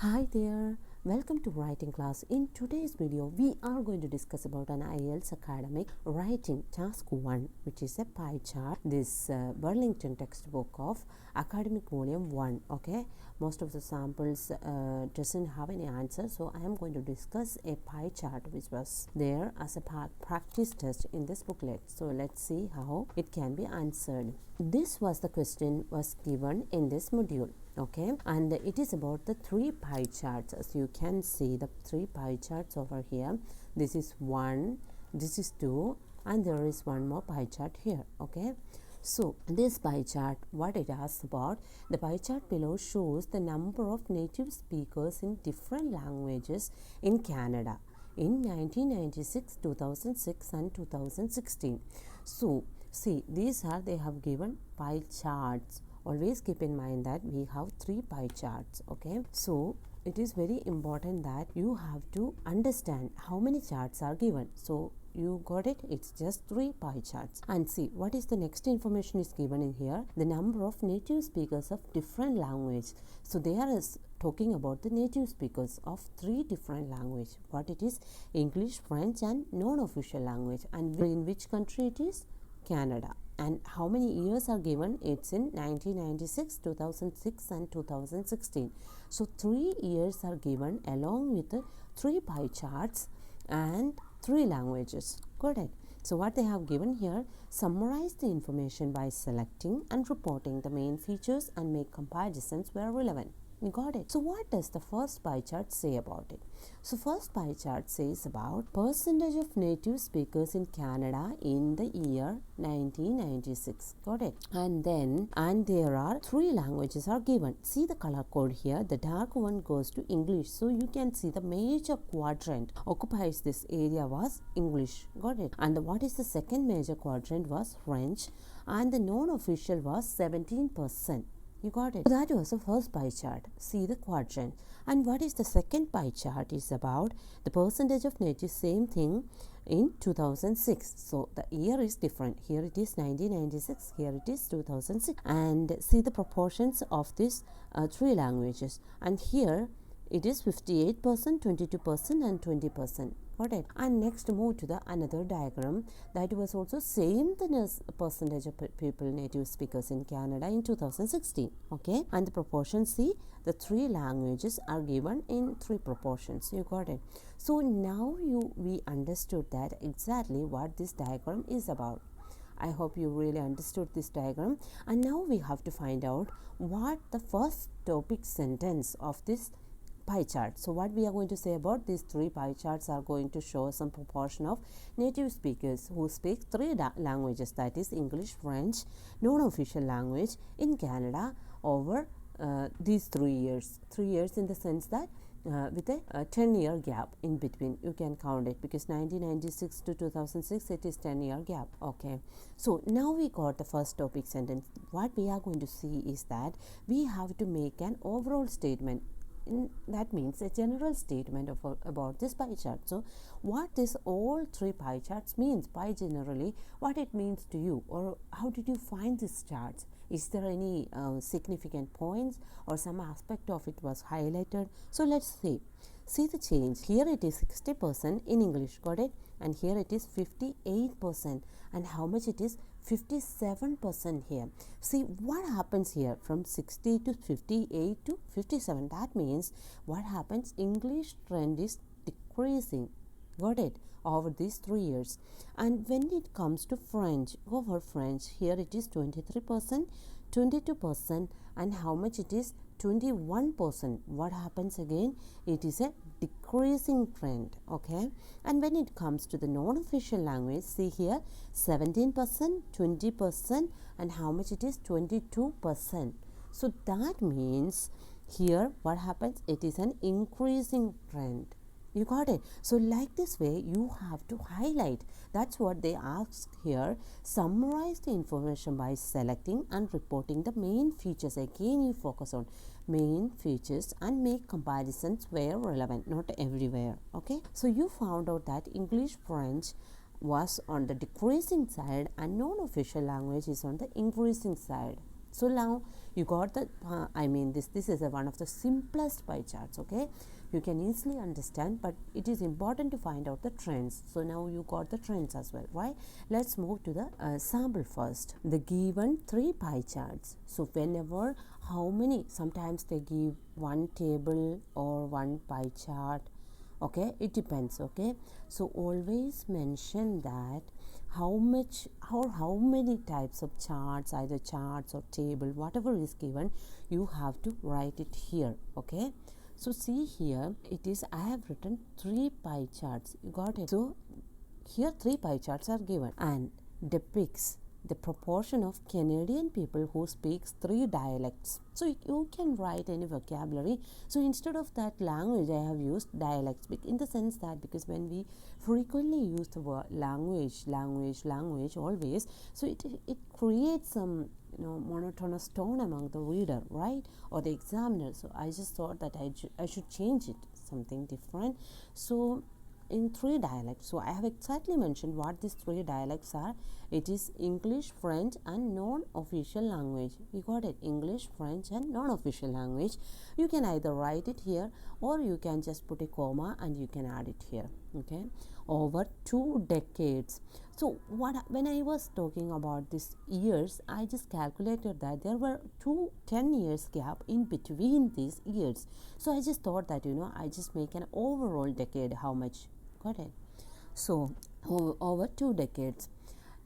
Hi there, welcome to writing class. In today's video we are going to discuss about an IELTS academic writing task 1, which is a pie chart. This Burlington textbook of academic volume 1. Okay, most of the samples doesn't have any answer, so I am going to discuss a pie chart which was there as a practice test in this booklet. So let's see how it can be answered. This was the question was given in this module. Okay, and it is about the 3 pie charts. As you can see, the 3 pie charts over here. This is 1, this is 2, and there is one more pie chart here. Okay, so this pie chart, what it asks about, the pie chart below shows the number of native speakers in different languages in Canada in 1996, 2006 and 2016. So see, these are, they have given pie charts. Always keep in mind that we have 3 pie charts. Okay, so it is very important that you have to understand how many charts are given. So you got it, it's just 3 pie charts. And see what is the next information is given in here, the number of native speakers of different language. So they are talking about the native speakers of 3 different language. What it is, English, French and non-official language. And in which country it is? Canada. And how many years are given? It's in 1996, 2006 and 2016. So 3 years are given along with the 3 pie charts and 3 languages. Got it? So what they have given here, summarize the information by selecting and reporting the main features and make comparisons where relevant. You got it? So what does the first pie chart say about it? So first pie chart says about percentage of native speakers in Canada in the year 1996. Got it? And there are 3 languages are given. See the color code here. The dark one goes to English. So you can see the major quadrant occupies this area was English. Got it? And what is the second major quadrant was French, and the non-official was 17%. You got it? So that was the first pie chart. See the quadrant. And what is the second pie chart is about the percentage of native, same thing in 2006. So the year is different. Here it is 1996, here it is 2006. And see the proportions of these 3 languages. And here it is 58%, 22% and 20%. Got it? And next move to the another diagram that was also same the percentage of people native speakers in Canada in 2016. Okay, and the proportions, see the 3 languages are given in 3 proportions. You got it? So now we understood that exactly what this diagram is about. I hope you really understood this diagram. And now we have to find out what the first topic sentence of this pie chart. So what we are going to say about these 3 pie charts are going to show some proportion of native speakers who speak 3 languages, that is English, French, non-official language in Canada over these 3 years. 3 years in the sense that with a 10-year gap in between. You can count it because 1996 to 2006 it is 10-year gap. Okay, so now we got the first topic sentence. What we are going to see is that we have to make an overall statement. That means a general statement about this pie chart. So what this all 3 pie charts means, pie generally, what it means to you, or how did you find these charts? Is there any significant points or some aspect of it was highlighted? So let's see the change. Here it is 60% in English. Got it? And here it is 58%. And how much it is? 57% here. See what happens here from 60 to 58 to 57. That means what happens? English trend is decreasing. Got it? Over these 3 years. And when it comes to French, go for French. Here it is 23%, 22%, and how much it is? 21%. What happens again? It is a decreasing trend. Okay, and when it comes to the non-official language, see here 17%, 20%, and how much it is? 22%. So that means here what happens? It is an increasing trend. You got it? So like this way you have to highlight. That's what they ask here. Summarize the information by selecting and reporting the main features. Again you focus on main features and make comparisons where relevant, not everywhere. Okay, so you found out that English, French was on the decreasing side and non-official language is on the increasing side. So now you got the this is one of the simplest pie charts. Okay, you can easily understand, but it is important to find out the trends. So now you got the trends as well, right? Let's move to the sample first. The given 3 pie charts. So whenever, how many, sometimes they give one table or one pie chart. Okay, it depends. Okay, so always mention that how much or how many types of charts, either charts or table, whatever is given, you have to write it here. Okay, so see here, it is, I have written 3 pie charts. You got it? So here 3 pie charts are given and depicts the proportion of Canadian people who speaks 3 dialects. So you can write any vocabulary. So instead of that language, I have used dialects, in the sense that because when we frequently use the word language always, so it creates some monotonous tone among the reader, right, or the examiner. So I just thought that I should change it, something different. So in 3 dialects. So I have exactly mentioned what these 3 dialects are. It is English, French and non-official language. You got it? English, French and non-official language. You can either write it here or you can just put a comma and you can add it here. Okay, over 2 decades. So when I was talking about these years, I just calculated that there were 10 years gap in between these years. So I just thought that I just make an overall decade, how much. Got it? So over 2 decades.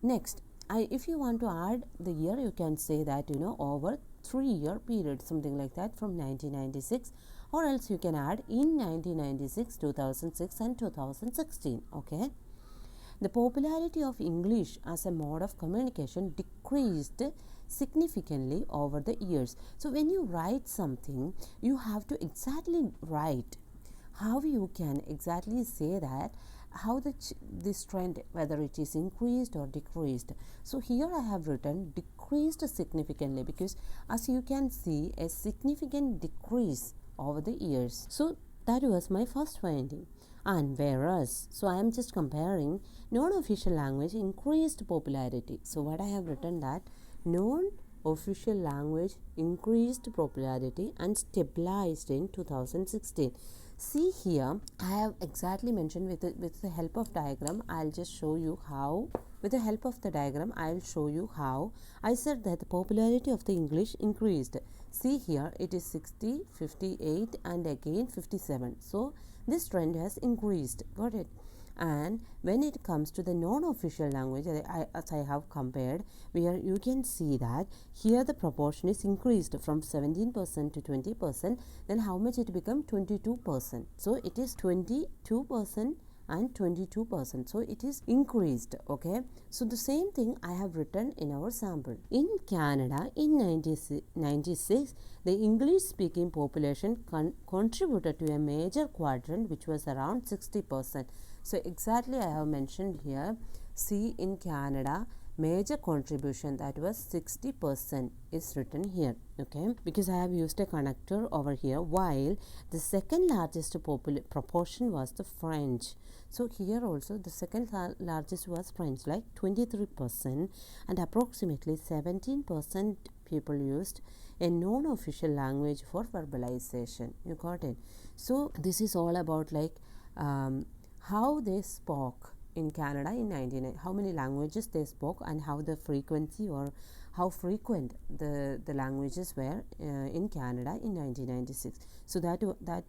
Next, if you want to add the year, you can say that over 3-year period, something like that, from 1996, or else you can add in 1996, 2006 and 2016. Okay, the popularity of English as a mode of communication decreased significantly over the years. So when you write something, you have to exactly write how you can exactly say that how this trend, whether it is increased or decreased. So here I have written decreased significantly, because as you can see, a significant decrease over the years. So that was my first finding. And whereas, so I am just comparing, non-official language increased popularity. So what I have written that non-official language increased popularity and stabilized in 2016. See here, I have exactly mentioned with the help of diagram. I'll just show you how. With the help of the diagram, I'll show you how I said that the popularity of the English increased. See here, it is 60, 58 and again 57. So this trend has increased. Got it? And when it comes to the non-official language, as I have compared, where you can see that here the proportion is increased from 17% to 20%. Then how much it become? 22%. So it is 22% and 22%. So it is increased. Okay, so the same thing I have written in our sample. In Canada in 1996, the English speaking population contributed to a major quadrant, which was around 60%. So exactly I have mentioned here. See, in Canada, major contribution, that was 60% is written here. Okay, because I have used a connector over here, while the second largest proportion was the French. So here also the second largest was French, like 23%, and approximately 17% people used a non-official language for verbalization. You got it? So this is all about like how they spoke in Canada in 1990, how many languages they spoke, and how the frequency or how frequent the languages were in Canada in 1996. So that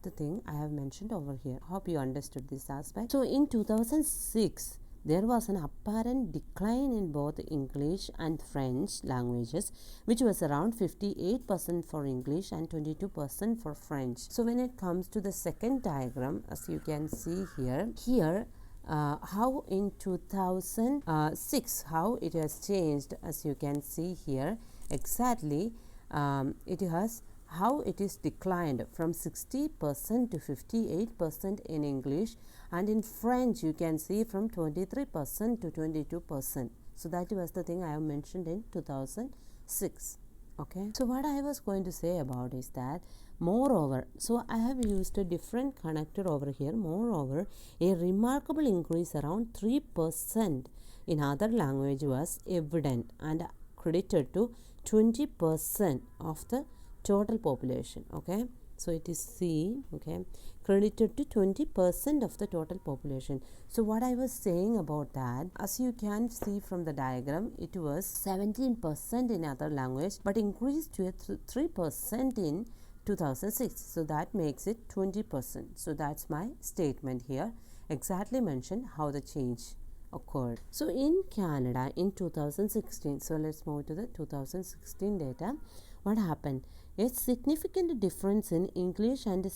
the thing I have mentioned over here. Hope you understood this aspect. So in 2006, there was an apparent decline in both English and French languages, which was around 58% for English and 22% for French. So when it comes to the second diagram, as you can see here, how in 2006, how it has changed, as you can see here, exactly it has how it is declined from 60% to 58% in English, and in French you can see from 23% to 22%. So that was the thing I have mentioned in 2006. Okay, so what I was going to say about is that moreover, so I have used a different connector over here. Moreover, a remarkable increase around 3% in other language was evident and credited to 20% of the total population. Okay, so it is C. Okay, credited to 20% of the total population. So what I was saying about that, as you can see from the diagram, it was 17% in other language but increased to 3% in 2006. So that makes it 20%. So that's my statement here. Exactly mentioned how the change occurred. So in Canada in 2016, so let's move to the 2016 data. What happened? A significant difference in English and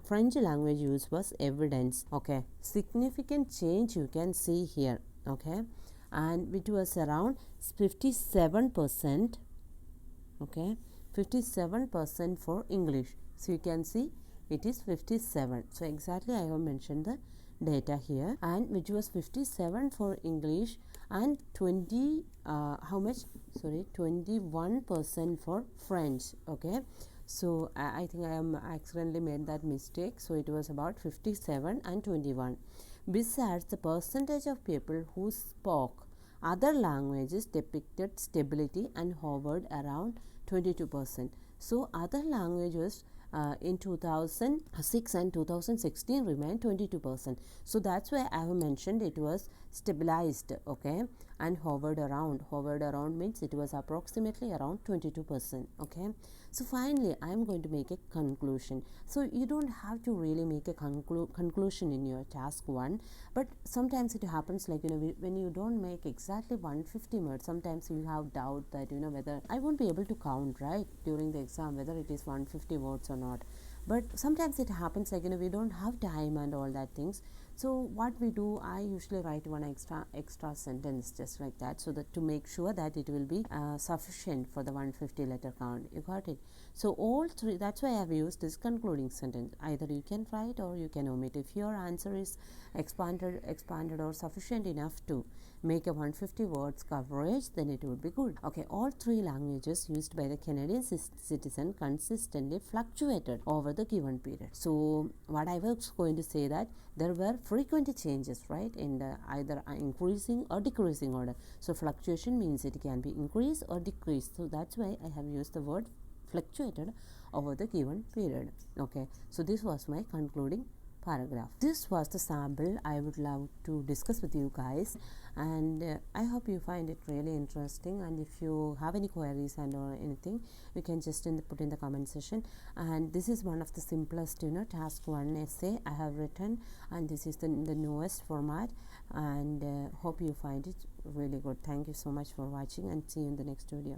French language use was evidence. Okay, significant change you can see here. Okay, and it was around 57%. Okay, 57% for English. So you can see it is 57. So exactly I have mentioned the data here, and which was 57 for English and 21% for French. Okay, so I think I am accidentally made that mistake. So it was about 57 and 21. Besides, the percentage of people who spoke other languages depicted stability and hovered around 22%. So other languages in 2006 and 2016 remained 22%. So that's why I have mentioned it was stabilized. Okay, and hovered around. Hovered around means it was approximately around 22%. Okay, so finally I am going to make a conclusion. So you don't have to really make a conclusion in your task 1, but sometimes it happens like, when you don't make exactly 150 words, sometimes you have doubt that, whether I won't be able to count, right, during the exam, whether it is 150 words or not. But sometimes it happens like, we don't have time and all that things. So what we do, I usually write one extra sentence just like that, so that to make sure that it will be sufficient for the 150 letter count. You got it? So all three, that's why I have used this concluding sentence. Either you can write or you can omit. If your answer is expanded or sufficient enough to make a 150 words coverage, then it would be good. Okay, all three languages used by the Canadian citizen consistently fluctuated over the given period. So what I was going to say that there were frequent changes, right, in the either increasing or decreasing order. So fluctuation means it can be increase or decrease. So that's why I have used the word fluctuated over the given period. Okay, so this was my concluding paragraph. This was the sample I would love to discuss with you guys, and I hope you find it really interesting. And if you have any queries and or anything, you can just put in the comment section. And this is one of the simplest task 1 essay I have written, and this is the newest format, and hope you find it really good. Thank you so much for watching, and see you in the next video.